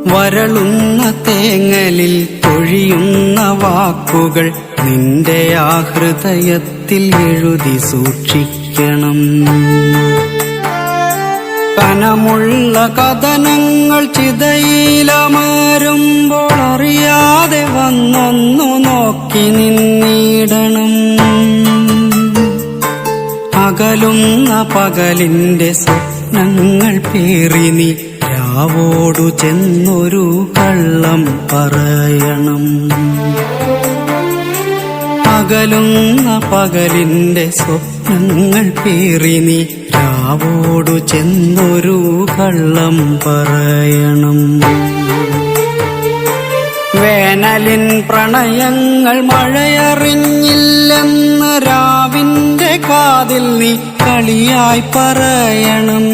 വരളുന്ന തേങ്ങലിൽ പൊഴിയുന്ന വാക്കുകൾ നിന്റെ ആ ഹൃദയത്തിൽ എഴുതി സൂക്ഷിക്കണം. കനമുള്ള കഥനങ്ങൾ ചിതയിലമരുമ്പോൾ അറിയാതെ വന്നൊന്നു നോക്കി നിന്നിടണം. അകലുന്ന പകലിന്റെ സ്വപ്നങ്ങൾ പേറി നീ രാവോടു ചെന്നൊരു കള്ളം പറയണം. അകലുന്ന പകലിന്റെ സ്വപ്നങ്ങൾ പേറി നീ രാവോടു ചെന്നൊരു കള്ളം പറയണം. വേനലിൻ പ്രണയങ്ങൾ മഴയറിഞ്ഞില്ലെന്ന് രാവിന്റെ കാതിൽ നീ കളിയായി പറയണം.